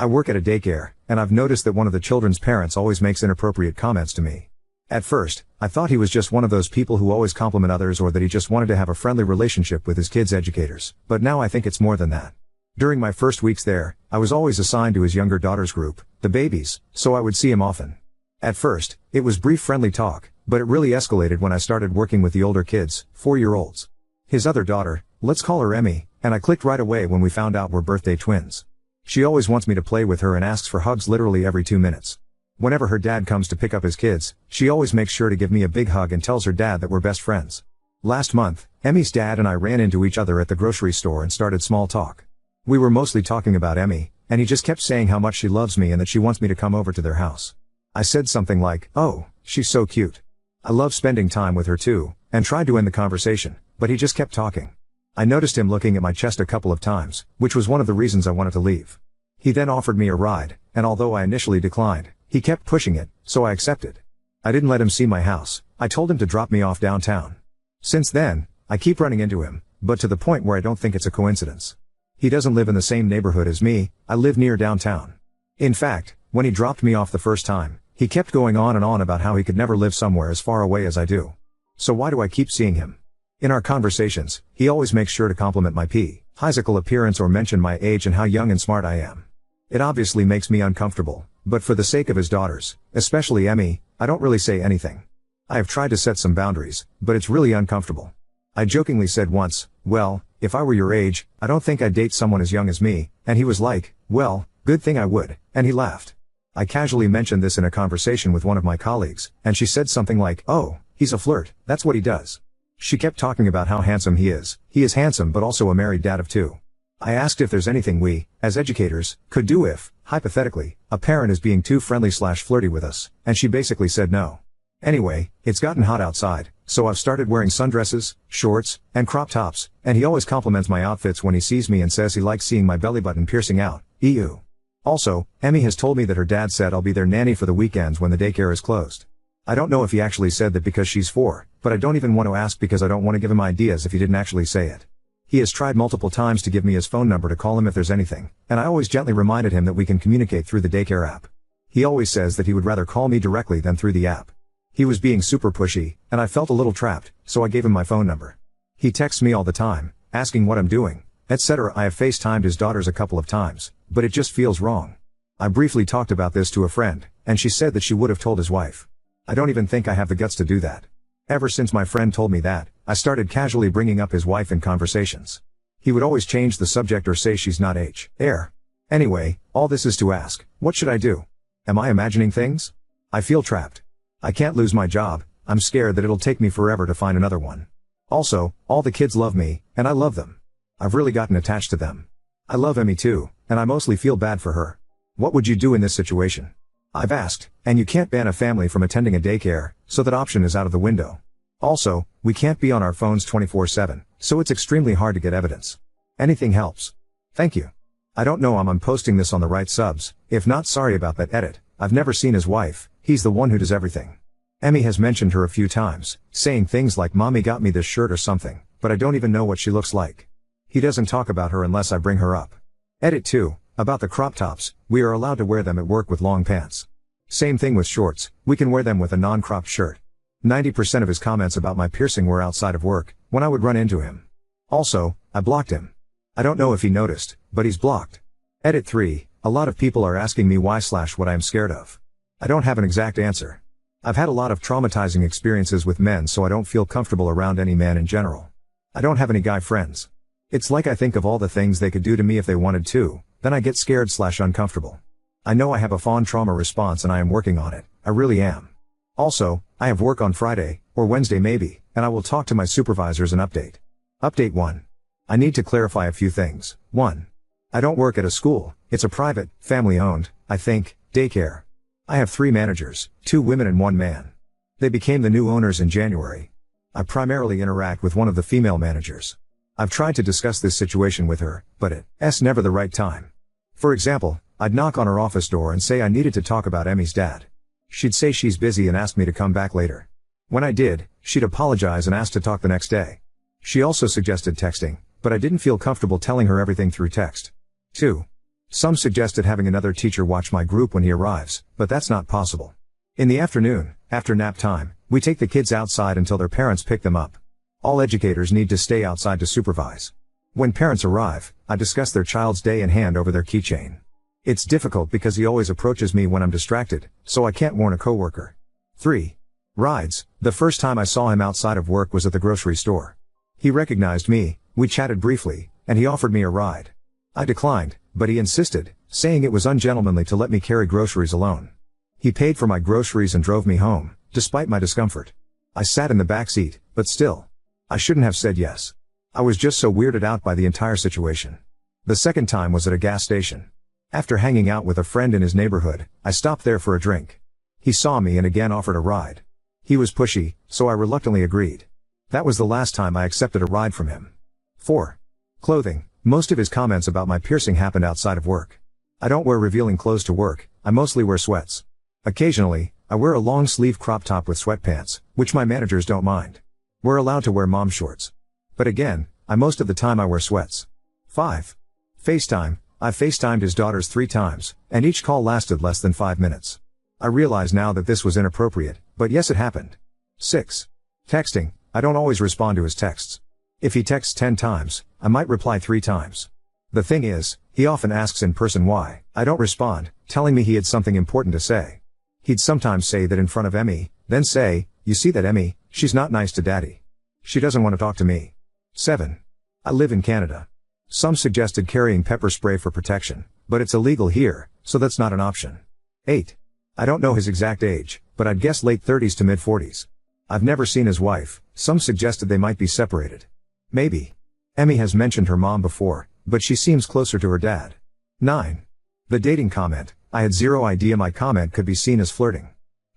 I work at a daycare, and I've noticed that one of the children's parents always makes inappropriate comments to me. At first, I thought he was just one of those people who always compliment others, or that he just wanted to have a friendly relationship with his kids' educators, but now I think it's more than that. During my first weeks there, I was always assigned to his younger daughter's group, the babies, so I would see him often. At first, it was brief friendly talk, but it really escalated when I started working with the older kids, 4-year-olds. His other daughter, let's call her Emmy, and I clicked right away when we found out we're birthday twins. She always wants me to play with her and asks for hugs literally every 2 minutes. Whenever her dad comes to pick up his kids, she always makes sure to give me a big hug and tells her dad that we're best friends. Last month, Emmy's dad and I ran into each other at the grocery store and started small talk. We were mostly talking about Emmy, and he just kept saying how much she loves me and that she wants me to come over to their house. I said something like, "Oh, she's so cute. I love spending time with her too," and tried to end the conversation, but he just kept talking. I noticed him looking at my chest a couple of times, which was one of the reasons I wanted to leave. He then offered me a ride, and although I initially declined, he kept pushing it, so I accepted. I didn't let him see my house. I told him to drop me off downtown. Since then, I keep running into him, but to the point where I don't think it's a coincidence. He doesn't live in the same neighborhood as me. I live near downtown. In fact, when he dropped me off the first time, he kept going on and on about how he could never live somewhere as far away as I do. So why do I keep seeing him? In our conversations, he always makes sure to compliment my physical appearance or mention my age and how young and smart I am. It obviously makes me uncomfortable, but for the sake of his daughters, especially Emmy, I don't really say anything. I have tried to set some boundaries, but it's really uncomfortable. I jokingly said once, "Well, if I were your age, I don't think I'd date someone as young as me," and he was like, "Well, good thing I would," and he laughed. I casually mentioned this in a conversation with one of my colleagues, and she said something like, "Oh, he's a flirt, that's what he does." She kept talking about how handsome he is. He is handsome but also a married dad of 2. I asked if there's anything we, as educators, could do if, hypothetically, a parent is being too friendly/flirty with us, and she basically said no. Anyway, it's gotten hot outside, so I've started wearing sundresses, shorts, and crop tops, and he always compliments my outfits when he sees me and says he likes seeing my belly button piercing out. Ew. Also, Emmy has told me that her dad said I'll be their nanny for the weekends when the daycare is closed. I don't know if he actually said that because she's 4, but I don't even want to ask because I don't want to give him ideas if he didn't actually say it. He has tried multiple times to give me his phone number to call him if there's anything, and I always gently reminded him that we can communicate through the daycare app. He always says that he would rather call me directly than through the app. He was being super pushy, and I felt a little trapped, so I gave him my phone number. He texts me all the time, asking what I'm doing, etc. I have FaceTimed his daughters a couple of times, but it just feels wrong. I briefly talked about this to a friend, and she said that she would have told his wife. I don't even think I have the guts to do that. Ever since my friend told me that, I started casually bringing up his wife in conversations. He would always change the subject or say she's not Air. Anyway, all this is to ask, what should I do? Am I imagining things? I feel trapped. I can't lose my job. I'm scared that it'll take me forever to find another one. Also, all the kids love me, and I love them. I've really gotten attached to them. I love Emmy too, and I mostly feel bad for her. What would you do in this situation? I've asked, and you can't ban a family from attending a daycare, so that option is out of the window. Also, we can't be on our phones 24/7, so it's extremely hard to get evidence. Anything helps. Thank you. I don't know I'm posting this on the right subs. If not, sorry about that. Edit. I've never seen his wife. He's the one who does everything. Emmy has mentioned her a few times, saying things like "Mommy got me this shirt" or something, but I don't even know what she looks like. He doesn't talk about her unless I bring her up. Edit 2. About the crop tops, we are allowed to wear them at work with long pants. Same thing with shorts, we can wear them with a non-cropped shirt. 90% of his comments about my piercing were outside of work, when I would run into him. Also, I blocked him. I don't know if he noticed, but he's blocked. Edit 3. A lot of people are asking me why/what I am scared of. I don't have an exact answer. I've had a lot of traumatizing experiences with men, so I don't feel comfortable around any man in general. I don't have any guy friends. It's like I think of all the things they could do to me if they wanted to, then I get scared/uncomfortable. I know I have a fawn trauma response and I am working on it, I really am. Also, I have work on Friday, or Wednesday maybe, and I will talk to my supervisors and update. Update 1. I need to clarify a few things. 1. I don't work at a school, it's a private, family-owned, I think, daycare. I have 3 managers, 2 women and 1 man. They became the new owners in January. I primarily interact with one of the female managers. I've tried to discuss this situation with her, but it's never the right time. For example, I'd knock on her office door and say I needed to talk about Emmy's dad. She'd say she's busy and ask me to come back later. When I did, she'd apologize and ask to talk the next day. She also suggested texting, but I didn't feel comfortable telling her everything through text. 2. Some suggested having another teacher watch my group when he arrives, but that's not possible. In the afternoon, after nap time, we take the kids outside until their parents pick them up. All educators need to stay outside to supervise. When parents arrive, I discuss their child's day in hand over their keychain. It's difficult because he always approaches me when I'm distracted, so I can't warn a coworker. 3. Rides. The first time I saw him outside of work was at the grocery store. He recognized me, we chatted briefly, and he offered me a ride. I declined, but he insisted, saying it was ungentlemanly to let me carry groceries alone. He paid for my groceries and drove me home, despite my discomfort. I sat in the back seat, but still. I shouldn't have said yes. I was just so weirded out by the entire situation. The second time was at a gas station. After hanging out with a friend in his neighborhood, I stopped there for a drink. He saw me and again offered a ride. He was pushy, so I reluctantly agreed. That was the last time I accepted a ride from him. 4. Clothing. Most of his comments about my piercing happened outside of work. I don't wear revealing clothes to work, I mostly wear sweats. Occasionally, I wear a long sleeve crop top with sweatpants, which my managers don't mind. We're allowed to wear mom shorts. But again, most of the time I wear sweats. 5. FaceTime. I've FaceTimed his daughters 3 times, and each call lasted less than 5 minutes. I realize now that this was inappropriate, but yes, it happened. 6. Texting. I don't always respond to his texts. If he texts 10 times, I might reply 3 times. The thing is, he often asks in person why I don't respond, telling me he had something important to say. He'd sometimes say that in front of Emmy, then say, "You see that Emmy, she's not nice to daddy. She doesn't want to talk to me." 7. I live in Canada. Some suggested carrying pepper spray for protection, but it's illegal here, so that's not an option. 8. I don't know his exact age, but I'd guess late 30s to mid 40s. I've never seen his wife, some suggested they might be separated. Maybe. Emmy has mentioned her mom before, but she seems closer to her dad. 9. The dating comment. I had zero idea my comment could be seen as flirting.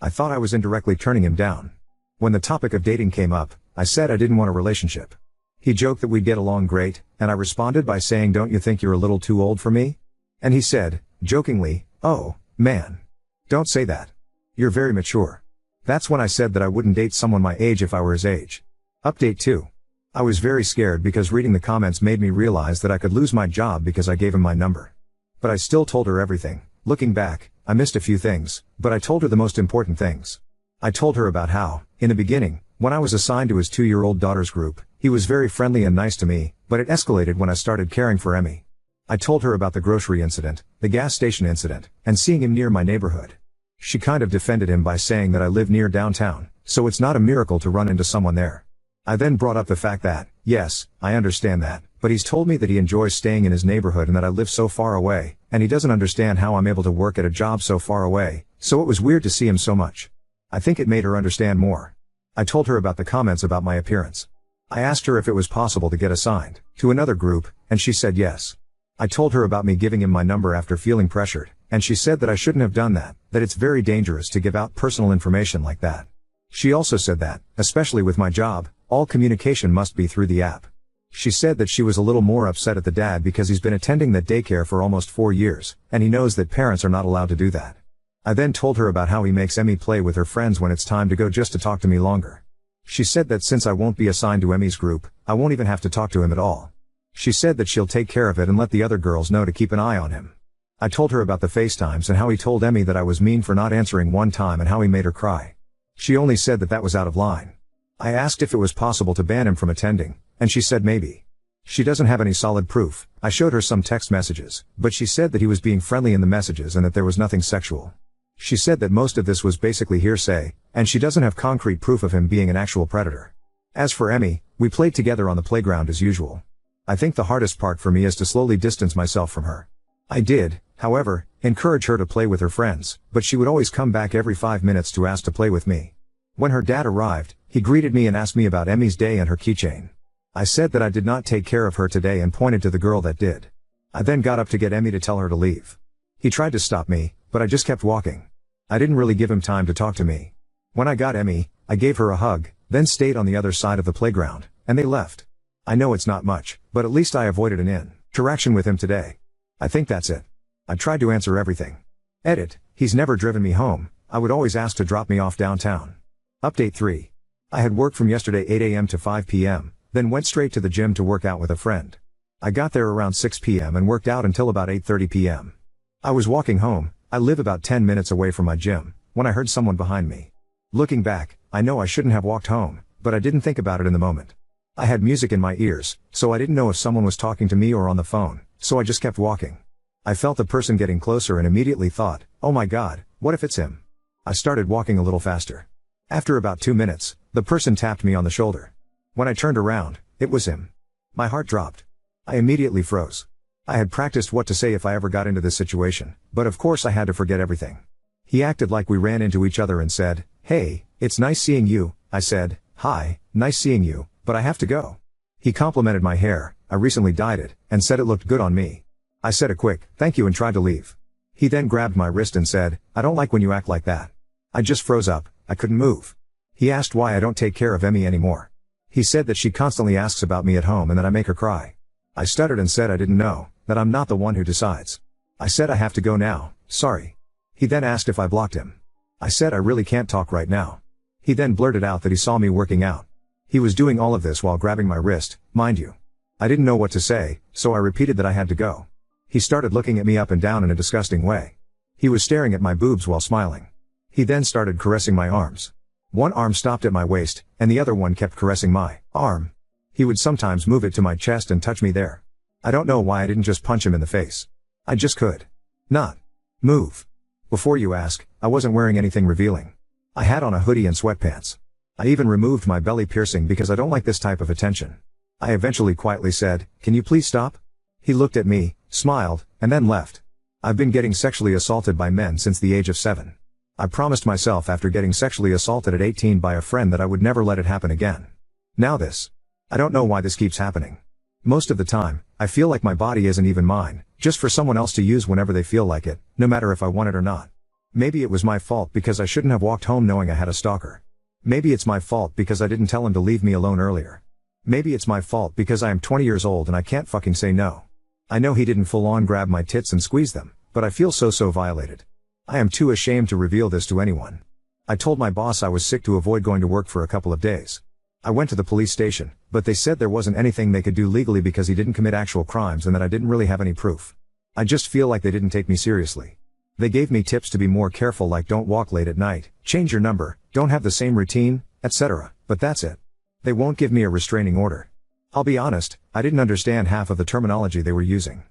I thought I was indirectly turning him down. When the topic of dating came up, I said I didn't want a relationship. He joked that we'd get along great, and I responded by saying, "Don't you think you're a little too old for me?" And he said, jokingly, "Oh, man. Don't say that. You're very mature." That's when I said that I wouldn't date someone my age if I were his age. Update 2. I was very scared because reading the comments made me realize that I could lose my job because I gave him my number. But I still told her everything. Looking back, I missed a few things, but I told her the most important things. I told her about how, in the beginning, when I was assigned to his 2-year-old daughter's group, he was very friendly and nice to me, but it escalated when I started caring for Emmy. I told her about the grocery incident, the gas station incident, and seeing him near my neighborhood. She kind of defended him by saying that I live near downtown, so it's not a miracle to run into someone there. I then brought up the fact that, yes, I understand that, but he's told me that he enjoys staying in his neighborhood and that I live so far away, and he doesn't understand how I'm able to work at a job so far away, so it was weird to see him so much. I think it made her understand more. I told her about the comments about my appearance. I asked her if it was possible to get assigned to another group, and she said yes. I told her about me giving him my number after feeling pressured, and she said that I shouldn't have done that it's very dangerous to give out personal information like that. She also said that, especially with my job, all communication must be through the app. She said that she was a little more upset at the dad because he's been attending that daycare for almost 4 years, and he knows that parents are not allowed to do that. I then told her about how he makes Emmy play with her friends when it's time to go just to talk to me longer. She said that since I won't be assigned to Emmy's group, I won't even have to talk to him at all. She said that she'll take care of it and let the other girls know to keep an eye on him. I told her about the FaceTimes and how he told Emmy that I was mean for not answering one time and how he made her cry. She only said that that was out of line. I asked if it was possible to ban him from attending, and she said maybe. She doesn't have any solid proof. I showed her some text messages, but she said that he was being friendly in the messages and that there was nothing sexual. She said that most of this was basically hearsay, and she doesn't have concrete proof of him being an actual predator. As for Emmy, we played together on the playground as usual. I think the hardest part for me is to slowly distance myself from her. I did, however, encourage her to play with her friends, but she would always come back every 5 minutes to ask to play with me. When her dad arrived, he greeted me and asked me about Emmy's day and her keychain. I said that I did not take care of her today and pointed to the girl that did. I then got up to get Emmy to tell her to leave. He tried to stop me, but I just kept walking. I didn't really give him time to talk to me. When I got Emmy, I gave her a hug, then stayed on the other side of the playground, and they left. I know it's not much, but at least I avoided an interaction with him today. I think that's it. I tried to answer everything. Edit. He's never driven me home. I would always ask to drop me off downtown. Update 3. I had worked from yesterday 8 a.m. to 5 p.m., then went straight to the gym to work out with a friend. I got there around 6 p.m. and worked out until about 8:30 p.m. I was walking home. I live about 10 minutes away from my gym, when I heard someone behind me. Looking back, I know I shouldn't have walked home, but I didn't think about it in the moment. I had music in my ears, so I didn't know if someone was talking to me or on the phone, so I just kept walking. I felt the person getting closer and immediately thought, oh my God, what if it's him? I started walking a little faster. After about 2 minutes, the person tapped me on the shoulder. When I turned around, it was him. My heart dropped. I immediately froze. I had practiced what to say if I ever got into this situation, but of course I had to forget everything. He acted like we ran into each other and said, hey, it's nice seeing you. I said, hi, nice seeing you, but I have to go. He complimented my hair, I recently dyed it, and said it looked good on me. I said a quick, thank you and tried to leave. He then grabbed my wrist and said, I don't like when you act like that. I just froze up, I couldn't move. He asked why I don't take care of Emmy anymore. He said that she constantly asks about me at home and that I make her cry. I stuttered and said I didn't know, that I'm not the one who decides. I said I have to go now, sorry. He then asked if I blocked him. I said I really can't talk right now. He then blurted out that he saw me working out. He was doing all of this while grabbing my wrist, mind you. I didn't know what to say, so I repeated that I had to go. He started looking at me up and down in a disgusting way. He was staring at my boobs while smiling. He then started caressing my arms. One arm stopped at my waist, and the other one kept caressing my arm. He would sometimes move it to my chest and touch me there. I don't know why I didn't just punch him in the face. I just could not move. Before you ask, I wasn't wearing anything revealing. I had on a hoodie and sweatpants. I even removed my belly piercing because I don't like this type of attention. I eventually quietly said, can you please stop? He looked at me, smiled, and then left. I've been getting sexually assaulted by men since the age of 7. I promised myself after getting sexually assaulted at 18 by a friend that I would never let it happen again. Now this. I don't know why this keeps happening. Most of the time, I feel like my body isn't even mine, just for someone else to use whenever they feel like it, no matter if I want it or not. Maybe it was my fault because I shouldn't have walked home knowing I had a stalker. Maybe it's my fault because I didn't tell him to leave me alone earlier. Maybe it's my fault because I am 20 years old and I can't fucking say no. I know he didn't full on grab my tits and squeeze them, but I feel so violated. I am too ashamed to reveal this to anyone. I told my boss I was sick to avoid going to work for a couple of days. I went to the police station, but they said there wasn't anything they could do legally because he didn't commit actual crimes and that I didn't really have any proof. I just feel like they didn't take me seriously. They gave me tips to be more careful, like don't walk late at night, change your number, don't have the same routine, etc., but that's it. They won't give me a restraining order. I'll be honest, I didn't understand half of the terminology they were using.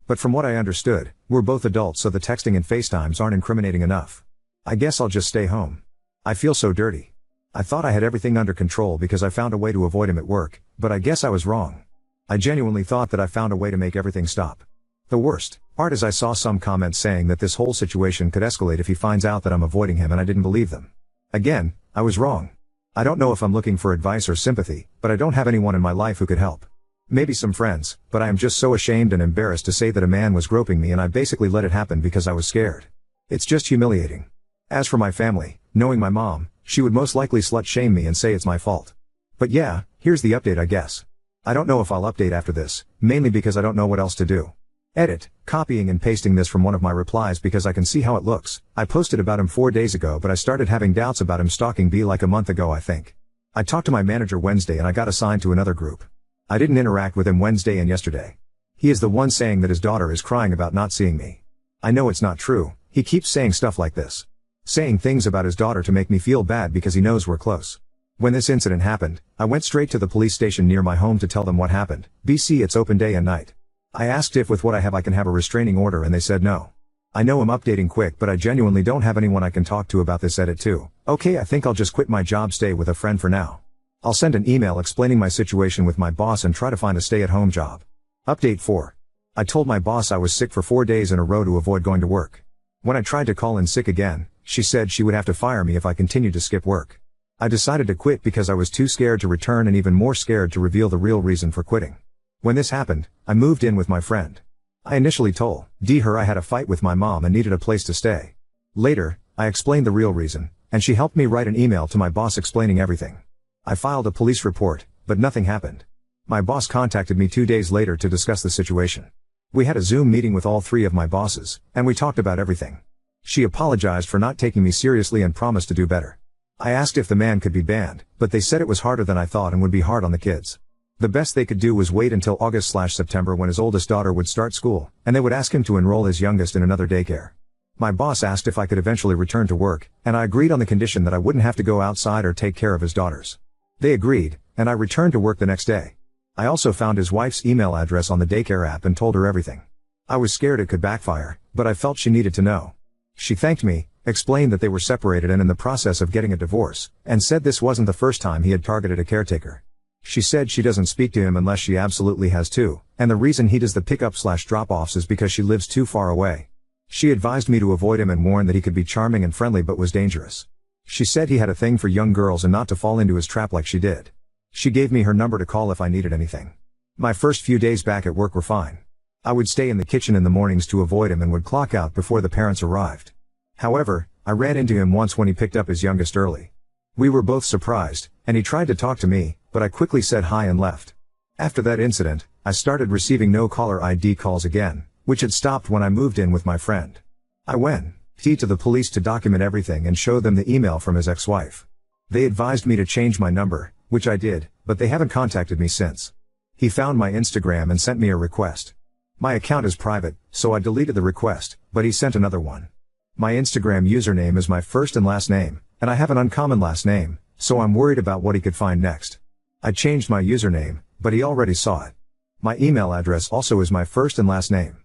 But from what I understood, we're both adults, so the texting and FaceTimes aren't incriminating enough. I guess I'll just stay home. I feel so dirty. I thought I had everything under control because I found a way to avoid him at work, but I guess I was wrong. I genuinely thought that I found a way to make everything stop. The worst part is I saw some comments saying that this whole situation could escalate if he finds out that I'm avoiding him, and I didn't believe them. Again, I was wrong. I don't know if I'm looking for advice or sympathy, but I don't have anyone in my life who could help. Maybe some friends, but I am just so ashamed and embarrassed to say that a man was groping me and I basically let it happen because I was scared. It's just humiliating. As for my family, knowing my mom, she would most likely slut shame me and say it's my fault. But yeah, here's the update, I guess. I don't know if I'll update after this, mainly because I don't know what else to do. Edit, copying and pasting this from one of my replies because I can see how it looks. I posted about him 4 days ago, but I started having doubts about him stalking me like a month ago, I think. I talked to my manager Wednesday and I got assigned to another group. I didn't interact with him Wednesday and yesterday. He is the one saying that his daughter is crying about not seeing me. I know it's not true, he keeps saying stuff like this. Saying things about his daughter to make me feel bad because he knows we're close. When this incident happened, I went straight to the police station near my home to tell them what happened. BC, it's open day and night. I asked if with what I have I can have a restraining order and they said no. I know I'm updating quick, but I genuinely don't have anyone I can talk to about this. Edit too. Okay, I think I'll just quit my job, stay with a friend for now. I'll send an email explaining my situation with my boss and try to find a stay-at-home job. Update 4. I told my boss I was sick for 4 days in a row to avoid going to work. When I tried to call in sick again, she said she would have to fire me if I continued to skip work. I decided to quit because I was too scared to return and even more scared to reveal the real reason for quitting. When this happened, I moved in with my friend. I initially told her I had a fight with my mom and needed a place to stay. Later, I explained the real reason, and she helped me write an email to my boss explaining everything. I filed a police report, but nothing happened. My boss contacted me 2 days later to discuss the situation. We had a Zoom meeting with all 3 of my bosses, and we talked about everything. She apologized for not taking me seriously and promised to do better. I asked if the man could be banned, but they said it was harder than I thought and would be hard on the kids. The best they could do was wait until August/September when his oldest daughter would start school, and they would ask him to enroll his youngest in another daycare. My boss asked if I could eventually return to work, and I agreed on the condition that I wouldn't have to go outside or take care of his daughters. They agreed, and I returned to work the next day. I also found his wife's email address on the daycare app and told her everything. I was scared it could backfire, but I felt she needed to know. She thanked me, explained that they were separated and in the process of getting a divorce, and said this wasn't the first time he had targeted a caretaker. She said she doesn't speak to him unless she absolutely has to, and the reason he does the pickup/drop-offs is because she lives too far away. She advised me to avoid him and warned that he could be charming and friendly but was dangerous. She said he had a thing for young girls and not to fall into his trap like she did. She gave me her number to call if I needed anything. My first few days back at work were fine. I would stay in the kitchen in the mornings to avoid him and would clock out before the parents arrived. However, I ran into him once when he picked up his youngest early. We were both surprised, and he tried to talk to me, but I quickly said hi and left. After that incident, I started receiving no caller ID calls again, which had stopped when I moved in with my friend. I went to the police to document everything and show them the email from his ex-wife. They advised me to change my number, which I did, but they haven't contacted me since. He found my Instagram and sent me a request. My account is private, so I deleted the request, but he sent another one. My Instagram username is my first and last name, and I have an uncommon last name, so I'm worried about what he could find next. I changed my username, but he already saw it. My email address also is my first and last name.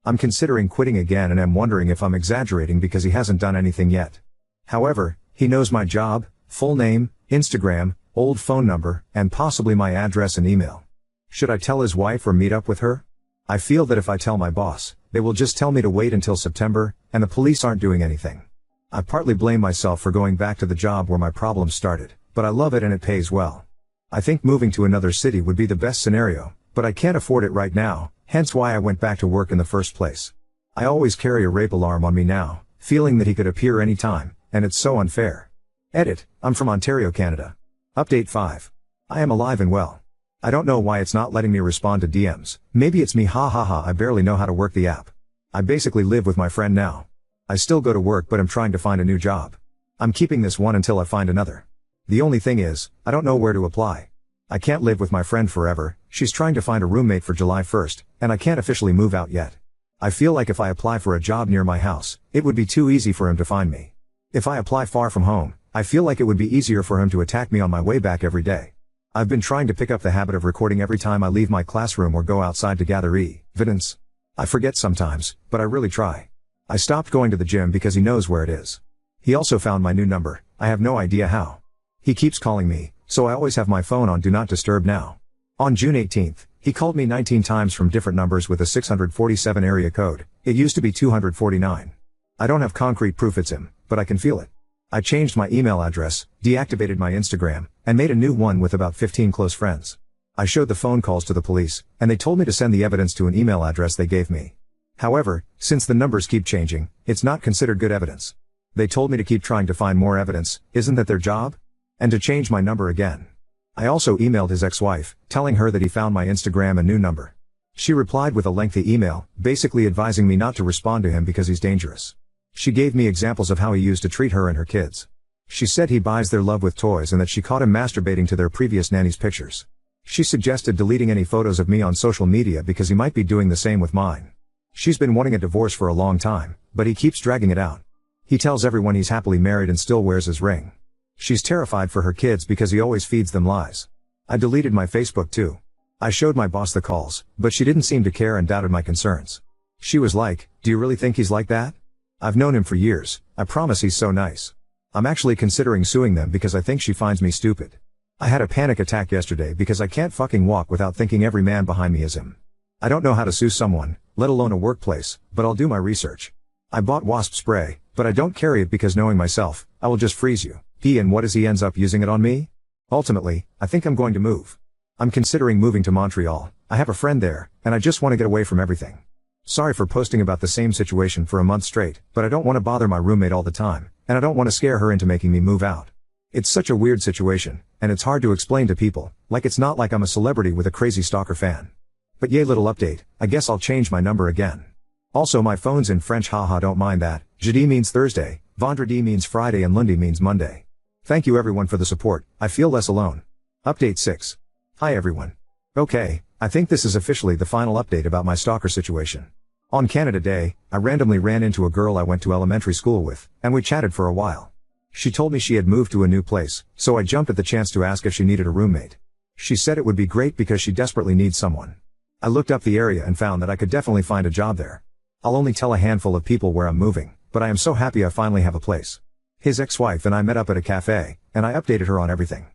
I'm considering quitting again and am wondering if I'm exaggerating because he hasn't done anything yet. However, he knows my job, full name, Instagram, old phone number, and possibly my address and email. Should I tell his wife or meet up with her? I feel that if I tell my boss, they will just tell me to wait until September, and the police aren't doing anything. I partly blame myself for going back to the job where my problems started, but I love it and it pays well. I think moving to another city would be the best scenario, but I can't afford it right now, hence why I went back to work in the first place. I always carry a rape alarm on me now, feeling that he could appear anytime, and it's so unfair. Edit, I'm from Ontario, Canada. Update 5. I am alive and well. I don't know why it's not letting me respond to DMs, maybe it's me, I barely know how to work the app. I basically live with my friend now. I still go to work but I'm trying to find a new job. I'm keeping this one until I find another. The only thing is, I don't know where to apply. I can't live with my friend forever, she's trying to find a roommate for July 1st, and I can't officially move out yet. I feel like if I apply for a job near my house, it would be too easy for him to find me. If I apply far from home, I feel like it would be easier for him to attack me on my way back every day. I've been trying to pick up the habit of recording every time I leave my classroom or go outside to gather evidence. I forget sometimes, but I really try. I stopped going to the gym because he knows where it is. He also found my new number, I have no idea how. He keeps calling me, so I always have my phone on Do Not Disturb now. On June 18th, he called me 19 times from different numbers with a 647 area code, it used to be 249. I don't have concrete proof it's him, but I can feel it. I changed my email address, deactivated my Instagram, and made a new one with about 15 close friends. I showed the phone calls to the police, and they told me to send the evidence to an email address they gave me. However, since the numbers keep changing, it's not considered good evidence. They told me to keep trying to find more evidence, isn't that their job? And to change my number again. I also emailed his ex-wife, telling her that he found my Instagram and new number. She replied with a lengthy email, basically advising me not to respond to him because he's dangerous. She gave me examples of how he used to treat her and her kids. She said he buys their love with toys and that she caught him masturbating to their previous nanny's pictures. She suggested deleting any photos of me on social media because he might be doing the same with mine. She's been wanting a divorce for a long time, but he keeps dragging it out. He tells everyone he's happily married and still wears his ring. She's terrified for her kids because he always feeds them lies. I deleted my Facebook too. I showed my boss the calls, but she didn't seem to care and doubted my concerns. She was like, "Do you really think he's like that? I've known him for years, I promise he's so nice." I'm actually considering suing them because I think she finds me stupid. I had a panic attack yesterday because I can't fucking walk without thinking every man behind me is him. I don't know how to sue someone, let alone a workplace, but I'll do my research. I bought wasp spray, but I don't carry it because knowing myself, I will just freeze you. And what if he ends up using it on me? Ultimately, I think I'm going to move. I'm considering moving to Montreal, I have a friend there, and I just want to get away from everything. Sorry for posting about the same situation for a month straight, but I don't want to bother my roommate all the time, and I don't want to scare her into making me move out. It's such a weird situation, and it's hard to explain to people, like it's not like I'm a celebrity with a crazy stalker fan. But yay, little update, I guess I'll change my number again. Also my phone's in French, haha, don't mind that. Jeudi means Thursday, vendredi means Friday, and lundi means Monday. Thank you everyone for the support, I feel less alone. Update 6. Hi everyone. Okay, I think this is officially the final update about my stalker situation. On Canada Day, I randomly ran into a girl I went to elementary school with, and we chatted for a while. She told me she had moved to a new place, so I jumped at the chance to ask if she needed a roommate. She said it would be great because she desperately needs someone. I looked up the area and found that I could definitely find a job there. I'll only tell a handful of people where I'm moving, but I am so happy I finally have a place. His ex-wife and I met up at a cafe, and I updated her on everything.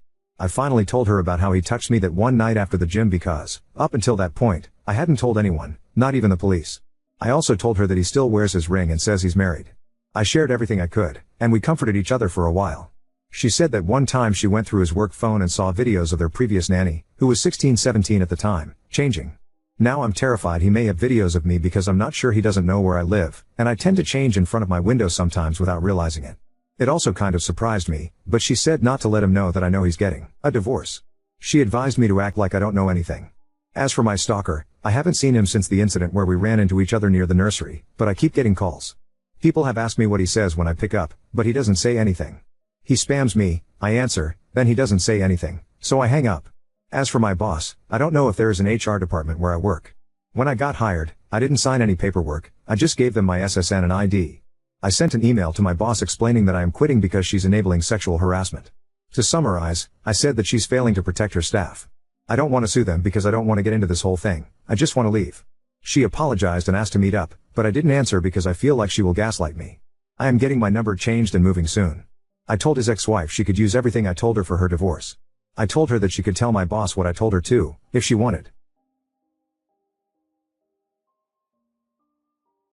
I finally told her about how he touched me that one night after the gym because, up until that point, I hadn't told anyone, not even the police. I also told her that he still wears his ring and says he's married. I shared everything I could, and we comforted each other for a while. She said that one time she went through his work phone and saw videos of their previous nanny, who was 16-17 at the time, changing. Now I'm terrified he may have videos of me because I'm not sure he doesn't know where I live, and I tend to change in front of my window sometimes without realizing it. It also kind of surprised me, but she said not to let him know that I know he's getting a divorce. She advised me to act like I don't know anything. As for my stalker, I haven't seen him since the incident where we ran into each other near the nursery, but I keep getting calls. People have asked me what he says when I pick up, but he doesn't say anything. He spams me, I answer, then he doesn't say anything, so I hang up. As for my boss, I don't know if there is an HR department where I work. When I got hired, I didn't sign any paperwork, I just gave them my SSN and ID. I sent an email to my boss explaining that I am quitting because she's enabling sexual harassment. To summarize, I said that she's failing to protect her staff. I don't want to sue them because I don't want to get into this whole thing, I just want to leave. She apologized and asked to meet up, but I didn't answer because I feel like she will gaslight me. I am getting my number changed and moving soon. I told his ex-wife she could use everything I told her for her divorce. I told her that she could tell my boss what I told her too, if she wanted.